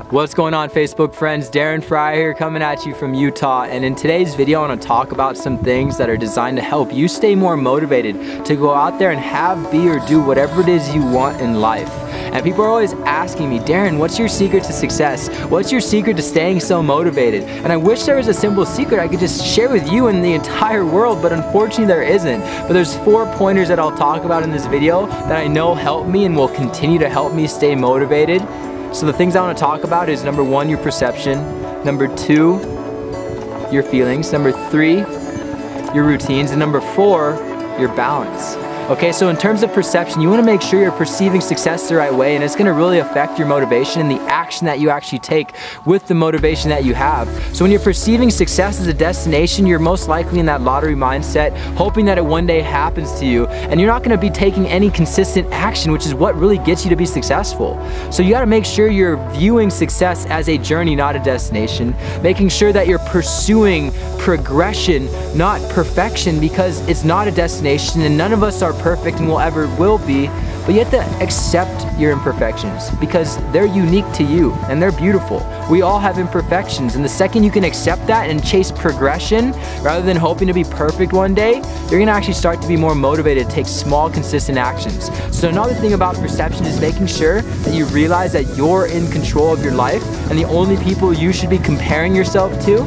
What's going on, Facebook friends? Darren Fry here, coming at you from Utah, and in today's video I want to talk about some things that are designed to help you stay more motivated to go out there and have, be, or do whatever it is you want in life. And people are always asking me, Darren, what's your secret to success? What's your secret to staying so motivated? And I wish there was a simple secret I could just share with you and the entire world, but unfortunately there isn't. But there's 4 pointers that I'll talk about in this video that I know help me and will continue to help me stay motivated. So the things I want to talk about is number 1, your perception, number 2, your feelings, number 3, your routines, and number 4, your balance. Okay, so in terms of perception, you want to make sure you're perceiving success the right way, and it's going to really affect your motivation and the action that you actually take with the motivation that you have. So when you're perceiving success as a destination, you're most likely in that lottery mindset, hoping that it one day happens to you, and you're not going to be taking any consistent action, which is what really gets you to be successful. So you got to make sure you're viewing success as a journey, not a destination, making sure that you're pursuing progression, not perfection, because it's not a destination, and none of us are perfect and will be, but you have to accept your imperfections because they're unique to you and they're beautiful. We all have imperfections, and the second you can accept that and chase progression rather than hoping to be perfect one day, you're gonna actually start to be more motivated to take small, consistent actions. So another thing about perception is making sure that you realize that you're in control of your life, and the only people you should be comparing yourself to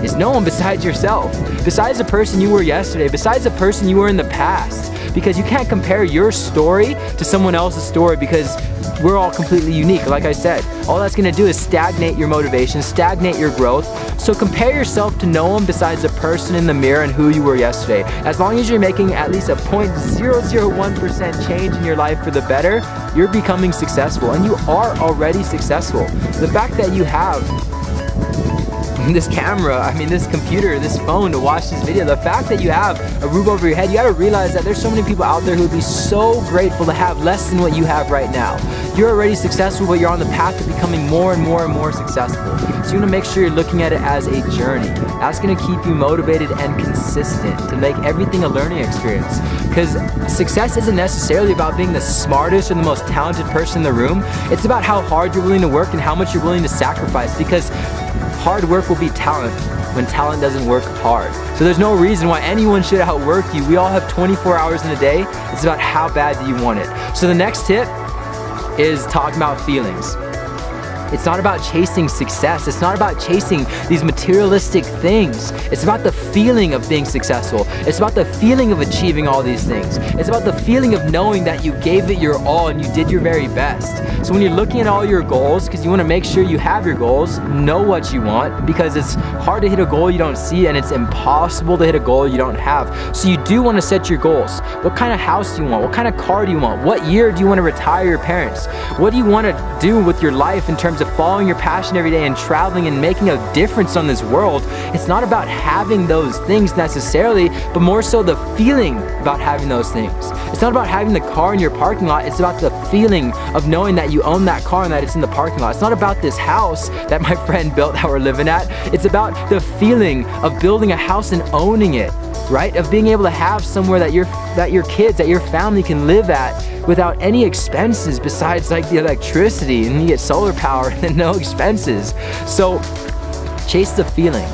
is no one besides yourself, besides the person you were yesterday, besides the person you were in the past. Because you can't compare your story to someone else's story, because we're all completely unique. Like I said, all that's gonna do is stagnate your motivation, stagnate your growth. So compare yourself to no one besides the person in the mirror and who you were yesterday. As long as you're making at least a 0.001% change in your life for the better, you're becoming successful, and you are already successful. The fact that you have this camera, this computer, this phone to watch this video, the fact that you have a roof over your head, you gotta realize that there's so many people out there who would be so grateful to have less than what you have right now. You're already successful, but you're on the path to becoming more and more and more successful. So you wanna make sure you're looking at it as a journey. That's gonna keep you motivated and consistent to make everything a learning experience. Because success isn't necessarily about being the smartest or the most talented person in the room. It's about how hard you're willing to work and how much you're willing to sacrifice, because hard work will beat talent when talent doesn't work hard. So there's no reason why anyone should outwork you. We all have 24 hours in a day. It's about how bad do you want it. So the next tip is talking about feelings. It's not about chasing success. It's not about chasing these materialistic things. It's about the feeling of being successful. It's about the feeling of achieving all these things. It's about the feeling of knowing that you gave it your all and you did your very best. So when you're looking at all your goals, because you want to make sure you have your goals, know what you want, because it's hard to hit a goal you don't see, and it's impossible to hit a goal you don't have. So you do want to set your goals. What kind of house do you want? What kind of car do you want? What year do you want to retire your parents? What do you want to do with your life in terms of following your passion every day and traveling and making a difference on this world? It's not about having those things necessarily, but more so the feeling about having those things. It's not about having the car in your parking lot. It's about the feeling of knowing that you own that car and that it's in the parking lot. It's not about this house that my friend built that we're living at. It's about the feeling of building a house and owning it, right? Of being able to have somewhere that your kids, that your family can live at without any expenses besides like the electricity, and you get solar power and then no expenses. So chase the feeling,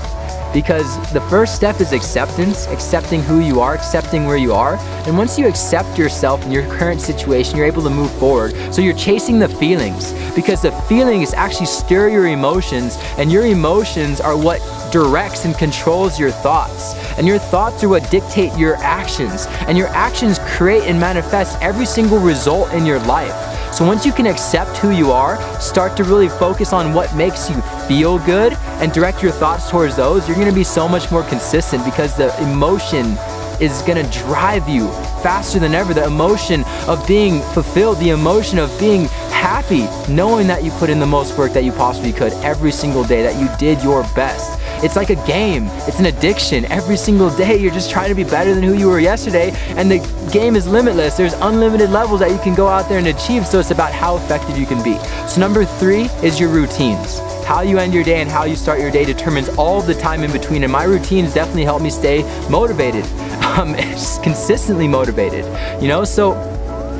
because the first step is acceptance, accepting who you are, accepting where you are. And once you accept yourself and your current situation, you're able to move forward. So you're chasing the feelings, because the feelings actually stir your emotions, and your emotions are what directs and controls your thoughts. And your thoughts are what dictate your actions. And your actions create and manifest every single result in your life. So once you can accept who you are, start to really focus on what makes you feel good and direct your thoughts towards those, you're gonna be so much more consistent, because the emotion is gonna drive you faster than ever. The emotion of being fulfilled, the emotion of being happy, knowing that you put in the most work that you possibly could every single day, that you did your best. It's like a game. It's an addiction. Every single day you're just trying to be better than who you were yesterday, and the game is limitless. There's unlimited levels that you can go out there and achieve, so it's about how effective you can be. So number 3 is your routines. How you end your day and how you start your day determines all the time in between, and my routines definitely help me stay motivated, consistently motivated, you know? So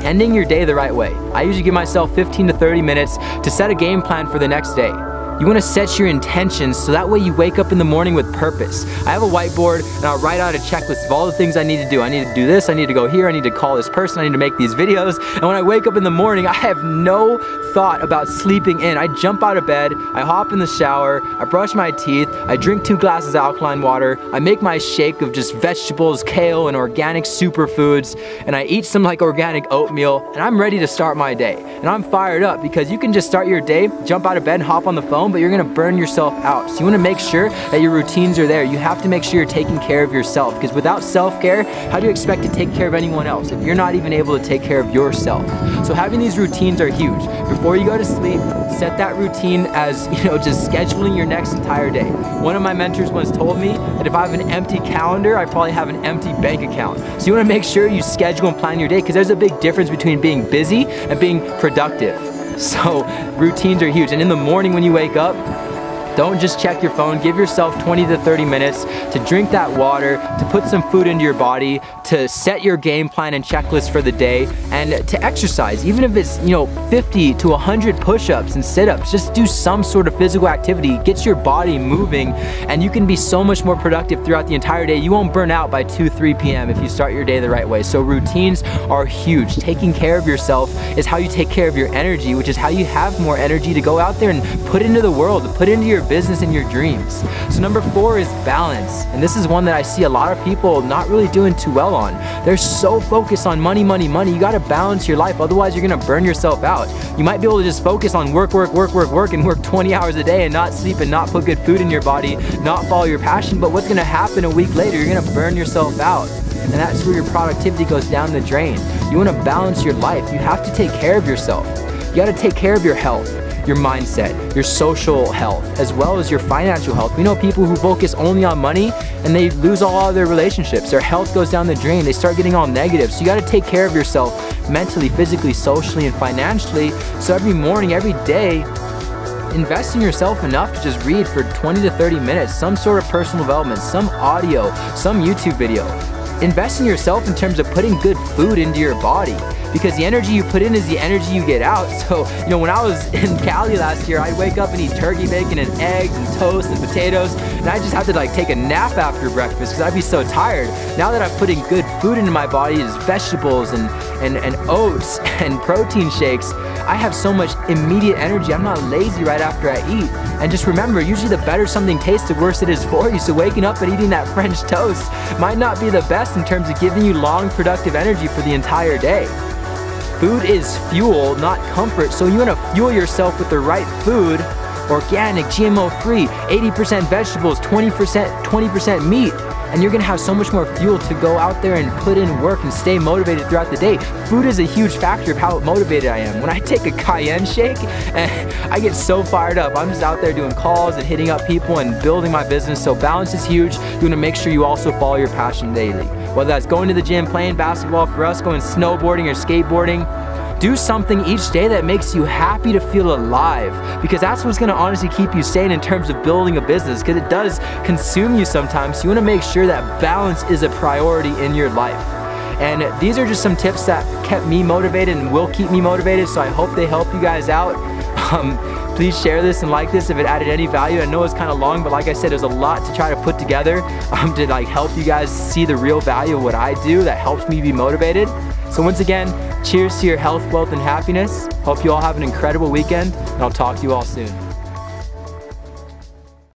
ending your day the right way. I usually give myself 15 to 30 minutes to set a game plan for the next day. You want to set your intentions so that way you wake up in the morning with purpose. I have a whiteboard and I'll write out a checklist of all the things I need to do. I need to do this, I need to go here, I need to call this person, I need to make these videos. And when I wake up in the morning, I have no thought about sleeping in. I jump out of bed, I hop in the shower, I brush my teeth, I drink 2 glasses of alkaline water, I make my shake of just vegetables, kale, and organic superfoods, and I eat some like organic oatmeal, and I'm ready to start my day. And I'm fired up because you can just start your day, jump out of bed and hop on the phone, but you're gonna burn yourself out. So you wanna make sure that your routines are there. You have to make sure you're taking care of yourself, because without self-care, how do you expect to take care of anyone else if you're not even able to take care of yourself? So having these routines are huge. Before you go to sleep, set that routine as, just scheduling your next entire day. One of my mentors once told me that if I have an empty calendar, I probably have an empty bank account. So you wanna make sure you schedule and plan your day, because there's a big difference between being busy and being productive. So routines are huge. And in the morning when you wake up, don't just check your phone. Give yourself 20 to 30 minutes to drink that water, to put some food into your body, to set your game plan and checklist for the day, and to exercise. Even if it's 50 to 100 push-ups and sit-ups, just do some sort of physical activity. Get your body moving, and you can be so much more productive throughout the entire day. You won't burn out by 2, 3 p.m. if you start your day the right way. So routines are huge. Taking care of yourself is how you take care of your energy, which is how you have more energy to go out there and put into the world, to put into your business and your dreams. So number 4 is balance. And this is one that I see a lot of people not really doing too well on. They're so focused on money, money, money. You gotta balance your life, otherwise you're gonna burn yourself out. You might be able to just focus on work, and work 20 hours a day and not sleep and not put good food in your body, not follow your passion, but what's gonna happen a week later? You're gonna burn yourself out. And that's where your productivity goes down the drain. You wanna balance your life. You have to take care of yourself. You gotta take care of your health, your mindset, your social health, as well as your financial health. We know people who focus only on money and they lose all of their relationships. Their health goes down the drain. They start getting all negative. So you gotta take care of yourself mentally, physically, socially, and financially. So every morning, every day, invest in yourself enough to just read for 20 to 30 minutes, some sort of personal development, some audio, some YouTube video. Invest in yourself in terms of putting good food into your body, because the energy you put in is the energy you get out. So, when I was in Cali last year, I'd wake up and eat turkey bacon and eggs and toast and potatoes, and I just had to take a nap after breakfast because I'd be so tired. Now that I'm putting good food into my body, is vegetables and oats and protein shakes, I have so much immediate energy. I'm not lazy right after I eat. And just remember, usually the better something tastes, the worse it is for you. So waking up and eating that French toast might not be the best in terms of giving you long, productive energy for the entire day. Food is fuel, not comfort. So you want to fuel yourself with the right food, organic, GMO-free, 80% vegetables, 20% meat. And you're gonna have so much more fuel to go out there and put in work and stay motivated throughout the day. Food is a huge factor of how motivated I am. When I take a cayenne shake, I get so fired up. I'm just out there doing calls and hitting up people and building my business. So balance is huge. You wanna make sure you also follow your passion daily. Whether that's going to the gym, playing basketball, for us going snowboarding or skateboarding, do something each day that makes you happy to feel alive, because that's what's gonna honestly keep you sane in terms of building a business, because it does consume you sometimes. So you wanna make sure that balance is a priority in your life. And these are just some tips that kept me motivated and will keep me motivated, so I hope they help you guys out. Please share this and like this if it added any value. I know it's kind of long, but like I said, there's a lot to try to put together to help you guys see the real value of what I do that helps me be motivated. So once again, cheers to your health, wealth, and happiness. Hope you all have an incredible weekend, and I'll talk to you all soon.